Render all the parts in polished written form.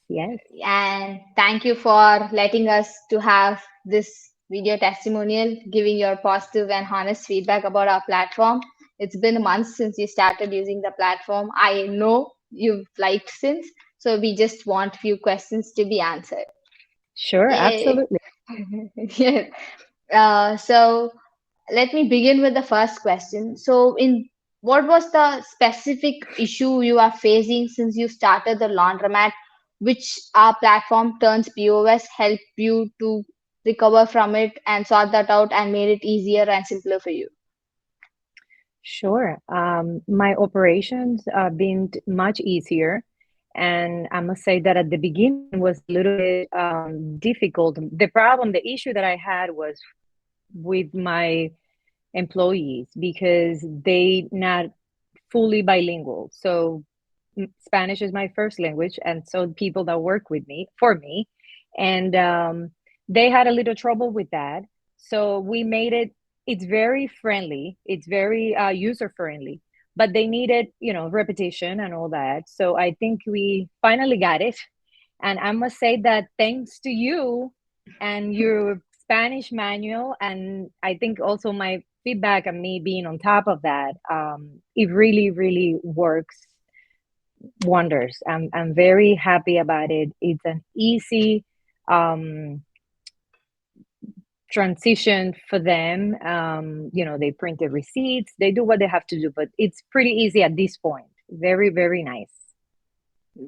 Yes. And thank you for letting us to have this video testimonial, giving your positive and honest feedback about our platform. It's been months since you started using the platform. I know you've liked since, so we just want few questions to be answered. Sure, Yeah. absolutely. Yeah. So let me begin with the first question. So, in what was the specific issue you are facing since you started the laundromat, which our platform Turns POS helped you to recover from it and sort that out and made it easier and simpler for you? Sure. My operations been much easier, and I must say that at the beginning was a little bit difficult. The problem, the issue that I had was with my employees because they not fully bilingual. So Spanish is my first language, and so people that work with me for me, and they had a little trouble with that. So we made it. It's very friendly. It's very user friendly, but they needed, repetition and all that. So I think we finally got it, and I must say that thanks to you and your Spanish manual, and I think also my feedback and me being on top of that, it really, really works wonders. I'm very happy about it. It's an easy um, transition for them. They print the receipts, they do what they have to do, but it's pretty easy at this point. Very, very nice.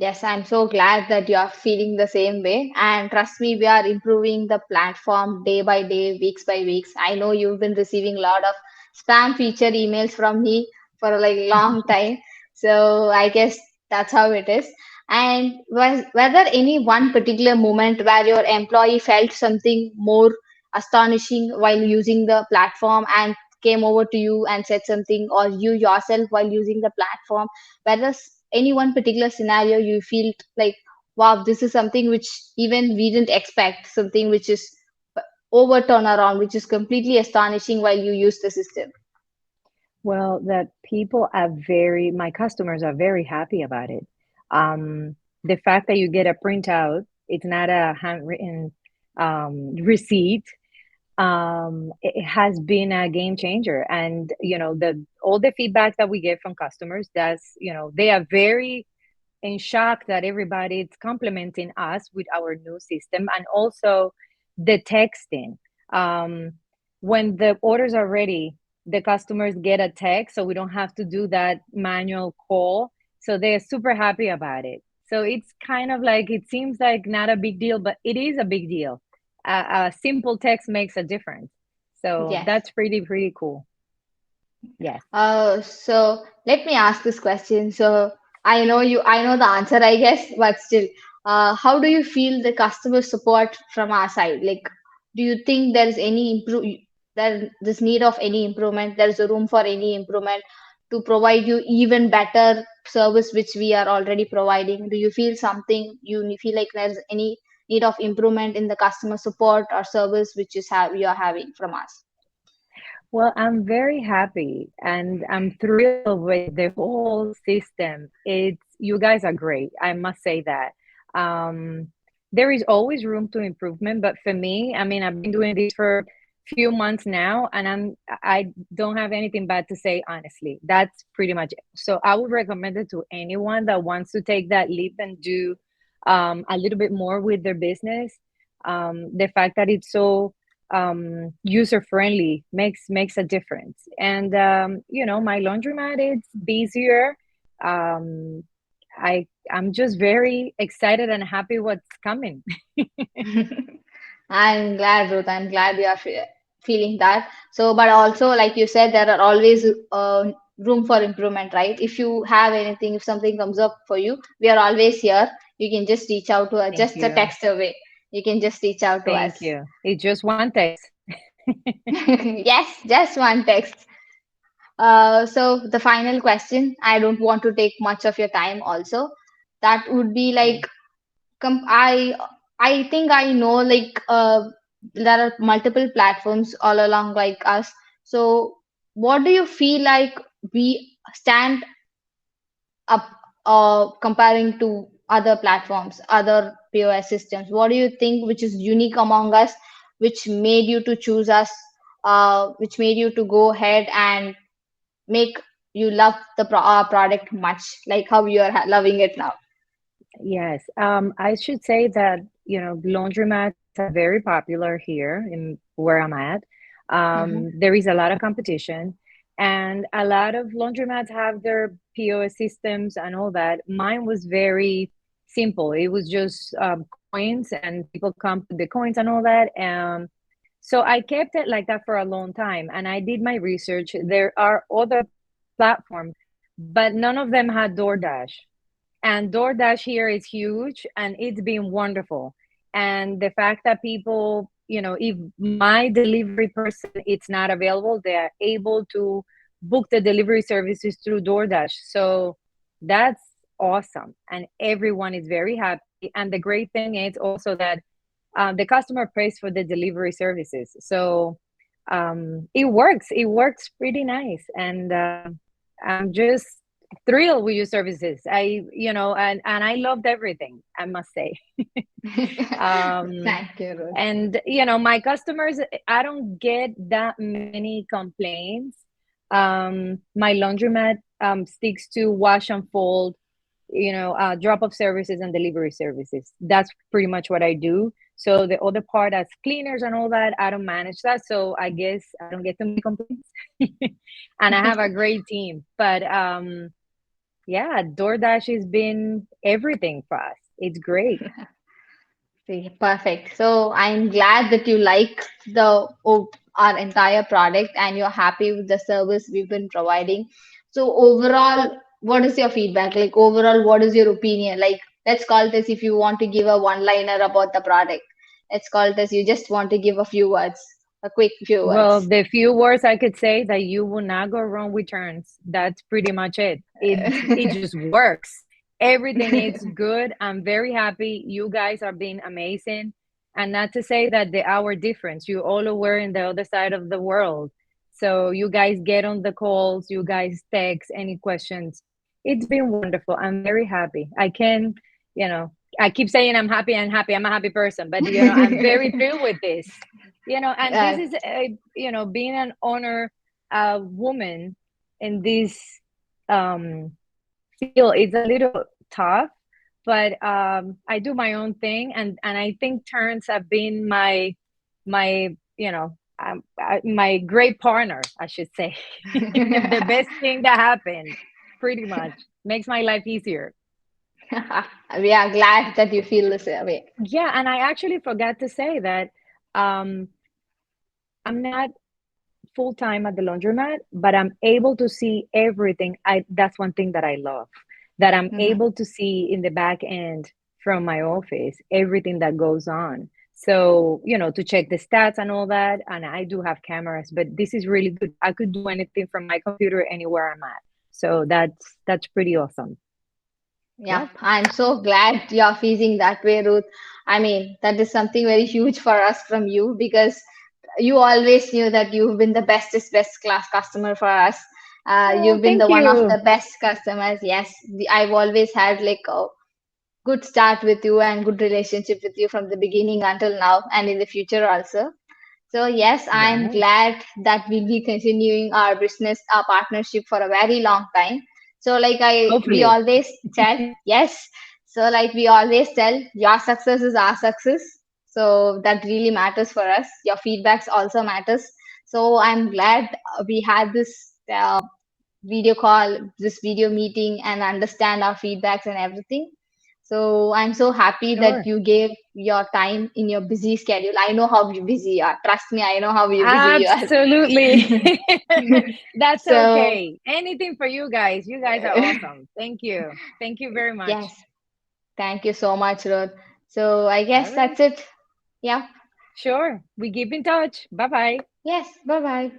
Yes, I'm so glad that you are feeling the same way. And trust me, we are improving the platform day by day, weeks by weeks. I know you've been receiving a lot of spam feature emails from me for a like long time. So I guess that's how it is. And were there any one particular moment where your employee felt something more astonishing while using the platform and came over to you and said something, or you yourself while using the platform? Whether any one particular scenario you feel like, wow, this is something which even we didn't expect, something which is over turnaround, which is completely astonishing while you use the system. Well, that people are my customers are very happy about it. The fact that you get a printout, it's not a handwritten receipt. It has been a game changer. And, the all the feedback that we get from customers, they are very in shock that everybody is complimenting us with our new system, and also the texting. Um, when the orders are ready, the customers get a text, so we don't have to do that manual call. So they're super happy about it. So it's kind of like, it seems like not a big deal, but it is a big deal. A simple text makes a difference. So Yes. that's pretty, pretty cool. Yes. So let me ask this question. So I know the answer, I guess, but still, how do you feel the customer support from our side? Like, do you think there is any there this need of any improvement? There is a room for any improvement to provide you even better service, which we are already providing? Do you feel something feel like there's any need of improvement in the customer support or service which is have you are having from us? Well, I'm very happy and I'm thrilled with the whole system. You guys are great. I must say that. Um, there is always room to improvement, but for me, I mean, I've been doing this for a few months now, and I don't have anything bad to say, honestly. That's pretty much it. So I would recommend it to anyone that wants to take that leap and do a little bit more with their business. The fact that it's so user friendly makes a difference. And my laundromat is busier. um I'm just very excited and happy what's coming. I'm glad, Ruth. I'm glad you are feeling that. So, but also, like you said, there are always room for improvement, right? If you have anything, if something comes up for you, we are always here. You can just reach out to us, Thank just a you. text away. You can just reach out to us. Thank you. It's just one text. Yes, just one text. So the final question, I don't want to take much of your time also. That would be Sure. like, com- I I think I know like there are multiple platforms all along like us. So what do you feel like we stand up comparing to? other platforms, other POS systems? What do you think which is unique among us, which made you to choose us, which made you to go ahead and make you love the product much, like how you are loving it now? Yes, I should say that, laundromats are very popular here in where I'm at. Mm-hmm. There is a lot of competition, and a lot of laundromats have their POS systems and all that. Mine was very simple. It was just coins, and people come with the coins and all that. So I kept it like that for a long time, and I did my research. There are other platforms, but none of them had DoorDash. And DoorDash here is huge and it's been wonderful. And the fact that people, if my delivery person it's not available, they are able to book the delivery services through DoorDash. So that's awesome. And everyone is very happy. And the great thing is also that the customer pays for the delivery services. So it works. It works pretty nice. And I'm just thrilled with your services. And I loved everything, I must say. um Thank you, Ruth. and my customers, I don't get that many complaints. My laundromat sticks to wash and fold, drop off services and delivery services. That's pretty much what I do. So the other part, as cleaners and all that, I don't manage that. So I guess I don't get too many complaints. And I have a great team. But yeah, DoorDash has been everything for us. It's great. See, perfect. So I'm glad that you like our entire product and you're happy with the service we've been providing. So overall, what is your feedback? Like overall, what is your opinion? Like let's call this if you want to give a one-liner about the product. Let's call this you just want to give a few words, a quick few Well, words. the few words I could say that you will not go wrong with Turns. That's pretty much it. It just works. Everything is good. I'm very happy. You guys are being amazing. And not to say that the hour difference, you all were in the other side of the world. So you guys get on the calls, you guys text any questions. It's been wonderful. I'm very happy. I keep saying I'm happy and happy. I'm a happy person, but I'm very thrilled with this. And this Uh, is being an honor woman in this um field is a little tough, but I do my own thing, and I think Turns have been my my great partner, I should say. The best thing that happened, pretty much makes my life easier. we are glad that you feel the same way. Yeah, and I actually forgot to say that um I'm not full time at the laundromat, but I'm able to see everything. I That's one thing that I love, that I'm Mhm. able to see in the back end from my office everything that goes on. So, to check the stats and all that. And I do have cameras, but this is really good. I could do anything from my computer anywhere I'm at. So that's pretty awesome. Yeah, Yep. I'm so glad you're feeling that way, Ruth. I mean, that is something very huge for us from you because you always knew that you've been the bestest, best class customer for us. Oh, You've been thank the one of you. the best customers. Yes, I've always had like a good start with you and good relationship with you from the beginning until now and in the future also. So yes, I'm Yes. glad that we'll be continuing our business, our partnership for a very long time. So we Hopefully. always tell, yes. So like we always tell, your success is our success. So that really matters for us. Your feedbacks also matters. So I'm glad we had this video call, this video meeting, and understand our feedbacks and everything. So I'm so happy that Sure. you gave your time in your busy schedule. I know how busy you are. Trust me, I know how busy you are. Absolutely. That's So, okay. Anything for you guys. You guys are awesome. Thank you. Thank you very much. yes, thank you so much, Ruth. So, I All guess right. that's it. Yeah. Sure. We keep in touch. Bye bye. Yes. Bye bye.